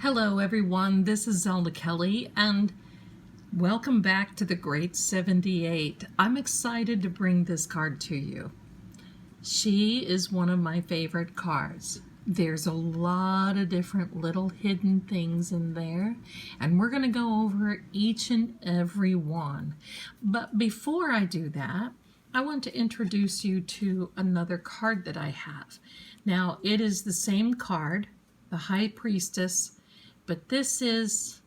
Hello everyone, this is Zelda Kelly and welcome back to the Great 78. I'm excited to bring this card to you. She is one of my favorite cards. There's a lot of different little hidden things in there and we're going to go over each and every one. But before I do that, I want to introduce you to another card that I have. Now it is the same card, the High Priestess. But this is,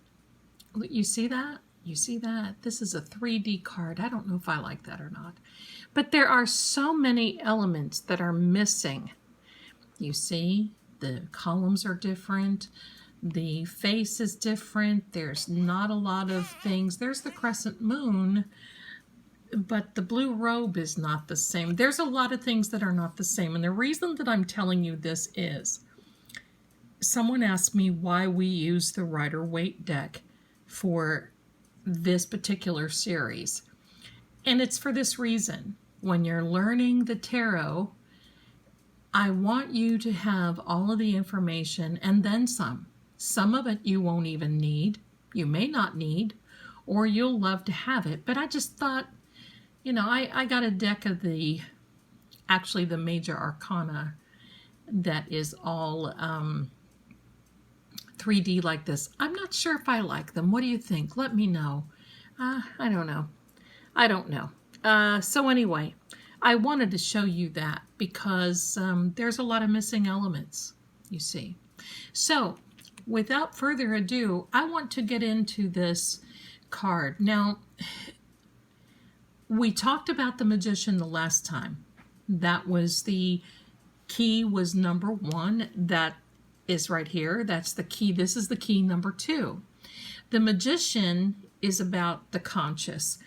you see that? You see that? This is a 3D card. I don't know if I like that or not. But there are so many elements that are missing. You see, the columns are different. The face is different. There's not a lot of things. There's the crescent moon, but the blue robe is not the same. There's a lot of things that are not the same. And the reason that I'm telling you this is, someone asked me why we use the Rider-Waite deck for this particular series. And it's for this reason. When you're learning the tarot, I want you to have all of the information and then some. Some of it you won't even need, you may not need, or you'll love to have it. But I just thought, you know, I got a deck of the major arcana that is all 3D like this. I'm not sure if I like them. What do you think? Let me know. I don't know. I don't know. So anyway, I wanted to show you that because there's a lot of missing elements, you see. So without further ado, I want to get into this card. Now, we talked about the Magician the last time. That was the key was number 1. That is right here. That's the key. This is the key number 2. The Magician is about the conscious,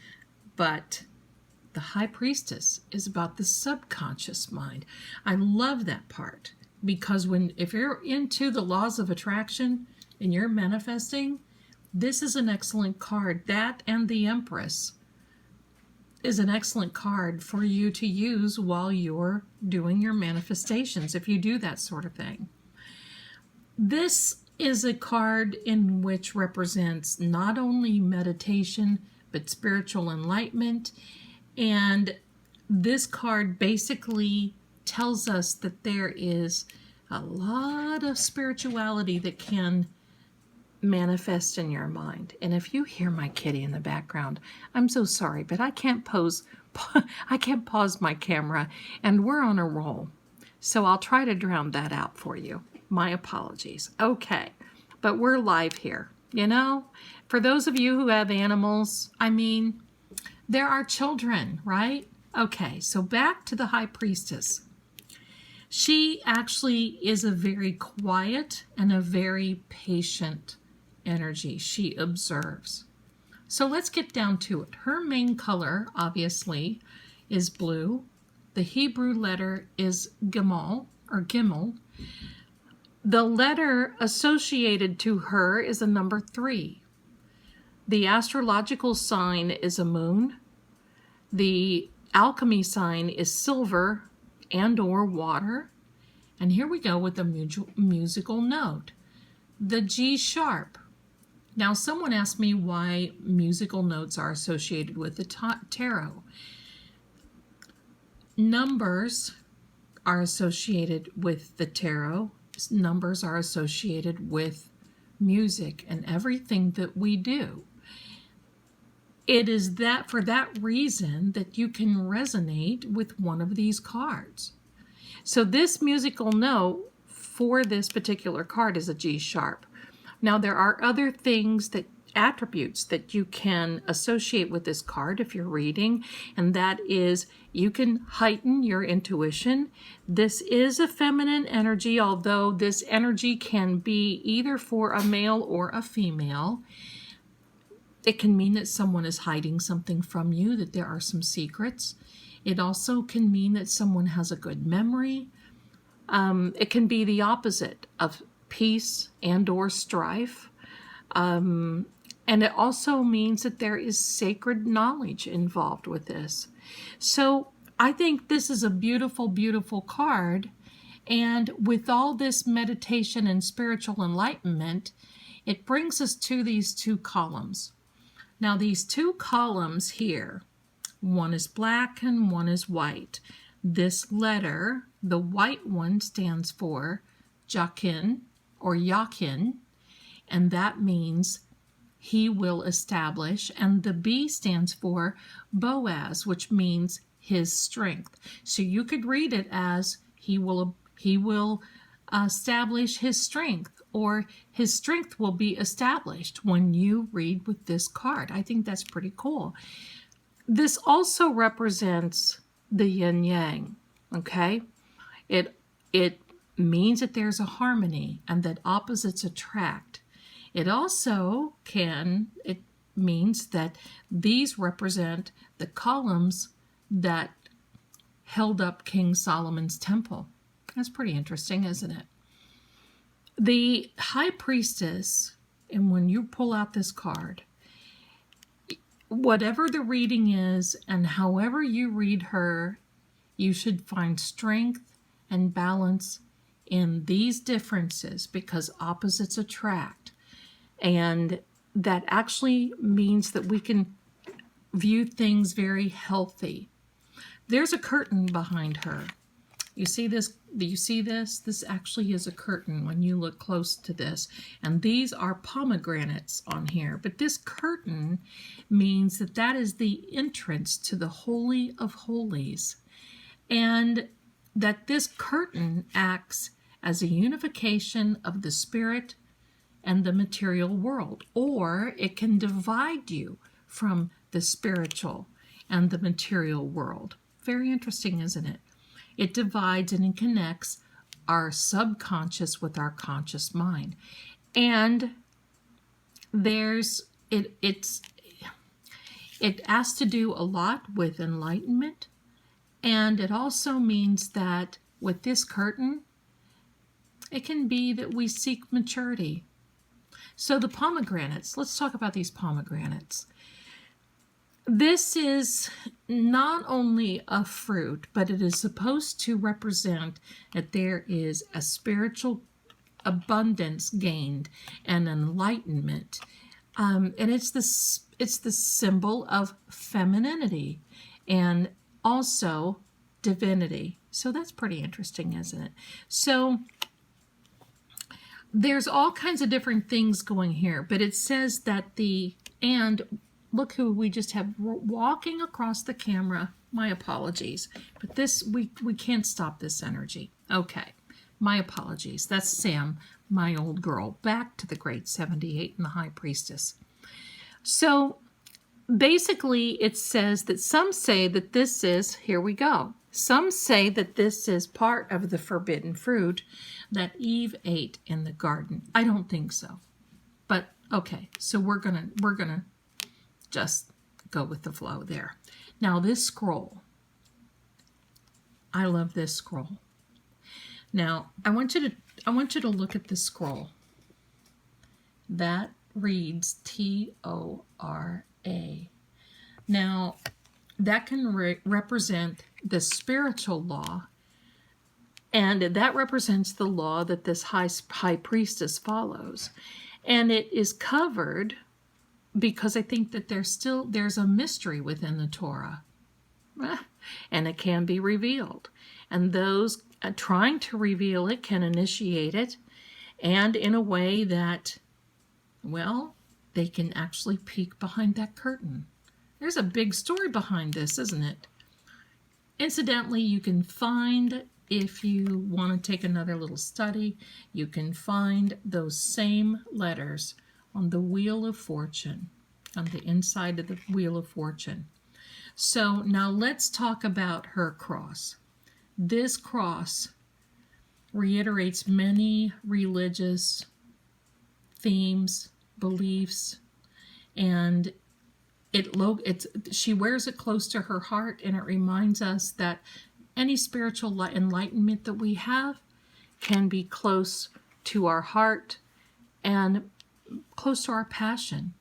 but the High Priestess is about the subconscious mind. I love that part because if you're into the laws of attraction and you're manifesting, this is an excellent card. That and the Empress is an excellent card for you to use while you're doing your manifestations, if you do that sort of thing. This is a card in which represents not only meditation, but spiritual enlightenment. And this card basically tells us that there is a lot of spirituality that can manifest in your mind. And if you hear my kitty in the background, I'm so sorry, but I can't pause my camera, and we're on a roll. So I'll try to drown that out for you. My apologies. Okay, but we're live here. You know, for those of you who have animals, I mean, there are children, right? Okay, so back to the High Priestess. She actually is a very quiet and a very patient energy. She observes. So let's get down to it. Her main color, obviously, is blue. The Hebrew letter is Gimel, or Gimel. The letter associated to her is a number 3. The astrological sign is a moon. The alchemy sign is silver and or water. And here we go with the musical note, the G sharp. Now someone asked me why musical notes are associated with the tarot. Numbers are associated with the tarot. Numbers are associated with music and everything that we do. It is that for that reason that you can resonate with one of these cards. So this musical note for this particular card is a G sharp. Now there are other things, that attributes that you can associate with this card if you're reading, and that is you can heighten your intuition. This is a feminine energy, although this energy can be either for a male or a female. It can mean that someone is hiding something from you, that there are some secrets. It also can mean that someone has a good memory. It can be the opposite of peace and or strife. And it also means that there is sacred knowledge involved with this. So I think this is a beautiful, beautiful card. And with all this meditation and spiritual enlightenment, it brings us to these two columns. Now, these two columns here, one is black and one is white. This letter, the white one, stands for Jakin or Yakin, and that means he will establish. And the B stands for Boaz, which means his strength. So you could read it as he will establish his strength, or his strength will be established when you read with this card. I think that's pretty cool. This also represents the yin yang, okay? It means that there's a harmony and that opposites attract. It means that these represent the columns that held up King Solomon's temple. That's pretty interesting, isn't it? The High Priestess, and when you pull out this card, whatever the reading is and however you read her, you should find strength and balance in these differences, because opposites attract. And that actually means that we can view things very healthy. There's a curtain behind her. You see this? Do you see this? This actually is a curtain when you look close to this. And these are pomegranates on here. But this curtain means that that is the entrance to the Holy of Holies. And that this curtain acts as a unification of the spirit and the material world. Or it can divide you from the spiritual and the material world. Very interesting, isn't it? It divides and it connects our subconscious with our conscious mind. And it has to do a lot with enlightenment. And it also means that with this curtain, it can be that we seek maturity. So the pomegranates, let's talk about these pomegranates. This is not only a fruit, but it is supposed to represent that there is a spiritual abundance gained and enlightenment. And it's the symbol of femininity and also divinity. So that's pretty interesting, isn't it? So there's all kinds of different things going here, but it says that look who we just have walking across the camera. My apologies. But this, we can't stop this energy. Okay. My apologies. That's Sam, my old girl. Back to the great 78 and the High Priestess. So basically it says that some say that this is, here we go. Some say that this is part of the forbidden fruit that Eve ate in the garden. I don't think so. But okay. So we're gonna just go with the flow there. Now this scroll, I love this scroll. Now I want you to look at this scroll. That reads T-O-R-A. Now that can represent the spiritual law, and that represents the law that this high priestess follows, and it is covered because I think that there's a mystery within the Torah, and it can be revealed. And those trying to reveal it can initiate it, and in a way that, well, they can actually peek behind that curtain. There's a big story behind this, isn't it? Incidentally, you can find, if you want to take another little study, you can find those same letters on the Wheel of Fortune, on the inside of the Wheel of Fortune. So now let's talk about her cross. This cross reiterates many religious themes, beliefs, and she wears it close to her heart, and it reminds us that any spiritual enlightenment that we have can be close to our heart and close to our passion.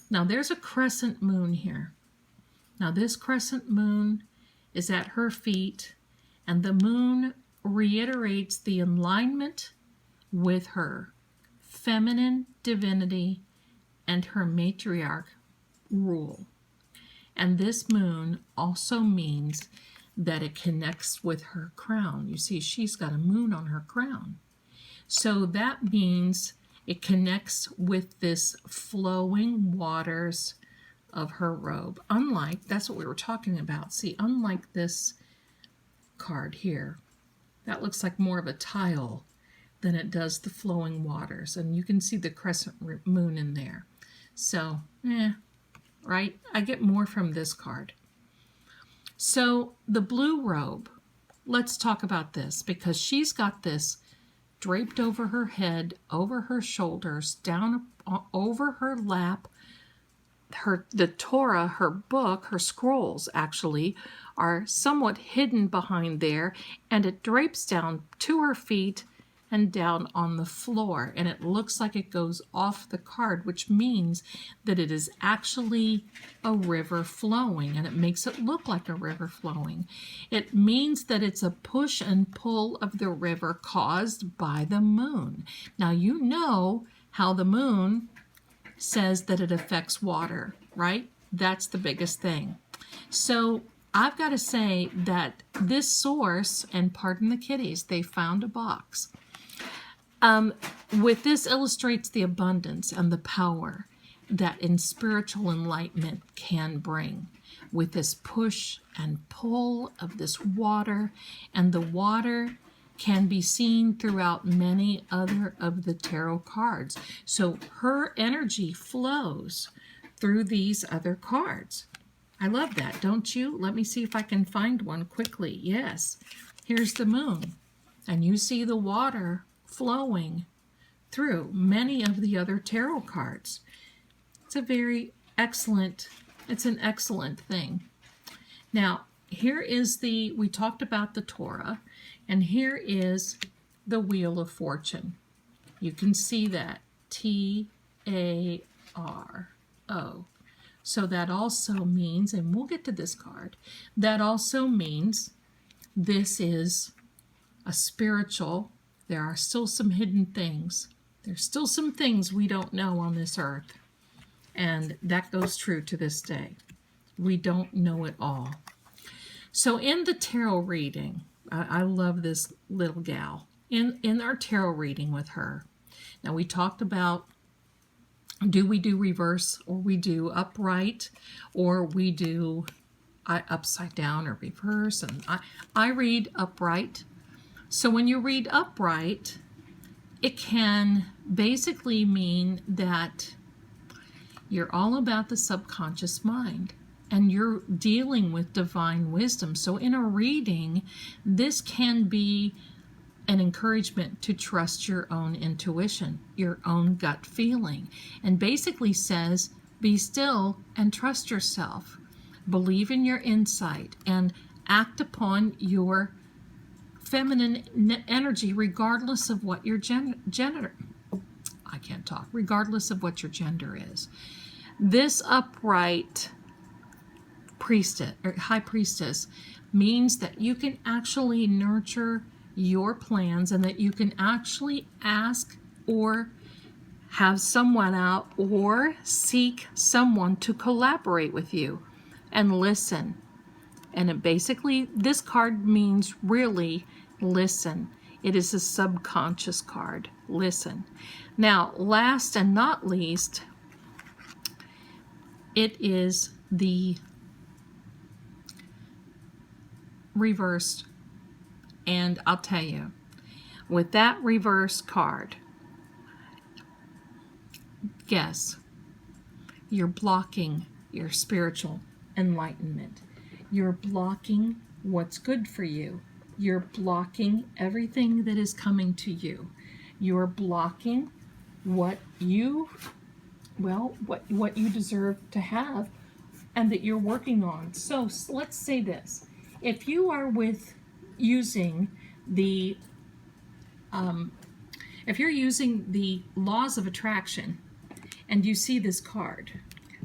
Now there's a crescent moon here. Now this crescent moon is at her feet, and the moon reiterates the alignment with her feminine divinity and her matriarch rule. And this moon also means that it connects with her crown. You see, she's got a moon on her crown. So that means it connects with this flowing waters of her robe. Unlike, that's what we were talking about. See, unlike this card here, that looks like more of a tile than it does the flowing waters. And you can see the crescent moon in there. So, right? I get more from this card. So the blue robe, let's talk about this, because she's got this draped over her head, over her shoulders, down over her lap. The Torah, her book, her scrolls actually, are somewhat hidden behind there, and it drapes down to her feet and down on the floor, and it looks like it goes off the card, which means that it is actually a river flowing, and it makes it look like a river flowing. It means that it's a push and pull of the river caused by the moon. Now, you know how the moon says that it affects water, right? That's the biggest thing. So I've got to say that this source, and pardon the kitties, they found a box. With this illustrates the abundance and the power that in spiritual enlightenment can bring, with this push and pull of this water, and the water can be seen throughout many other of the tarot cards. So her energy flows through these other cards. I love that, don't you? Let me see if I can find one quickly. Yes, here's the moon, and you see the water flowing through many of the other tarot cards. It's a very excellent, it's an excellent thing. Now, here is we talked about the Torah, and here is the Wheel of Fortune. You can see that, T-A-R-O. So that also means, and we'll get to this card, that also means this is a spiritual. There are still some hidden things. There's still some things we don't know on this earth. And that goes true to this day. We don't know it all. So in the tarot reading, I love this little gal. In our tarot reading with her, now we talked about, do we do reverse, or we do upright, or we do upside down or reverse? And I read upright. So when you read upright, it can basically mean that you're all about the subconscious mind and you're dealing with divine wisdom. So in a reading, this can be an encouragement to trust your own intuition, your own gut feeling, and basically says, be still and trust yourself. Believe in your insight and act upon your feminine energy regardless of what your regardless of what your gender is. This upright priestess or high priestess means that you can actually nurture your plans, and that you can actually ask or have someone out or seek someone to collaborate with you and listen. And it basically, this card means really listen. It is a subconscious card. Listen. Now, last and not least, it is the reversed. And I'll tell you, with that reverse card, guess, you're blocking your spiritual enlightenment. You're blocking what's good for you. You're blocking everything that is coming to you. You're blocking what you deserve to have and that you're working on. So let's say this. If you are using the if you're using the laws of attraction and you see this card,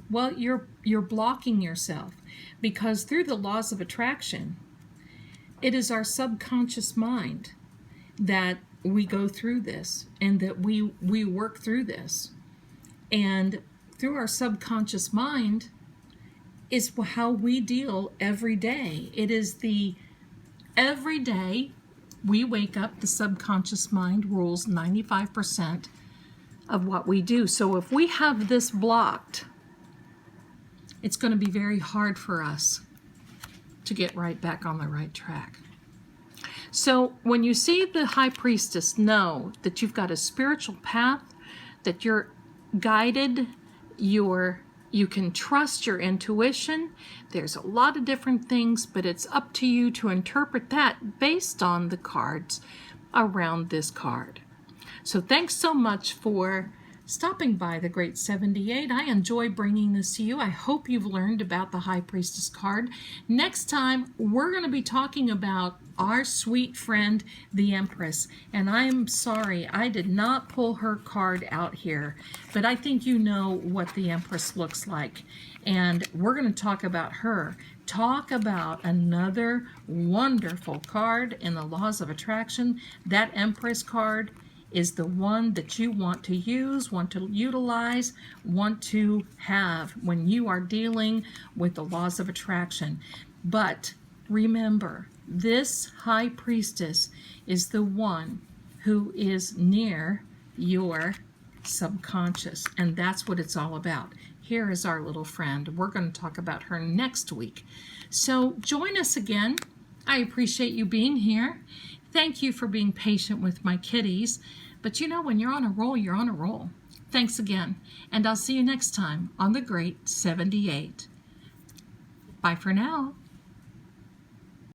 well, you're blocking yourself, because through the laws of attraction, It is our subconscious mind that we go through this and that we work through this. And through our subconscious mind is how we deal every day. It is the every day we wake up, the subconscious mind rules 95% of what we do. So if we have this blocked, it's going to be very hard for us to get right back on the right track. So when you see the High Priestess, know that you've got a spiritual path, that you're guided, you can trust your intuition. There's a lot of different things, but it's up to you to interpret that based on the cards around this card. So thanks so much for stopping by the Great 78. I enjoy bringing this to you. I hope you've learned about the High Priestess card. Next time, we're going to be talking about our sweet friend, the Empress. And I'm sorry, I did not pull her card out here, but I think you know what the Empress looks like. And we're going to talk about her. Talk about another wonderful card in the Laws of Attraction. That Empress card is the one that you want to use, want to utilize, want to have when you are dealing with the laws of attraction. But remember, this High Priestess is the one who is near your subconscious, and that's what it's all about. Here is our little friend. We're going to talk about her next week. So join us again. I appreciate you being here. Thank you for being patient with my kitties. But you know, when you're on a roll, you're on a roll. Thanks again, and I'll see you next time on the Great 78. Bye for now.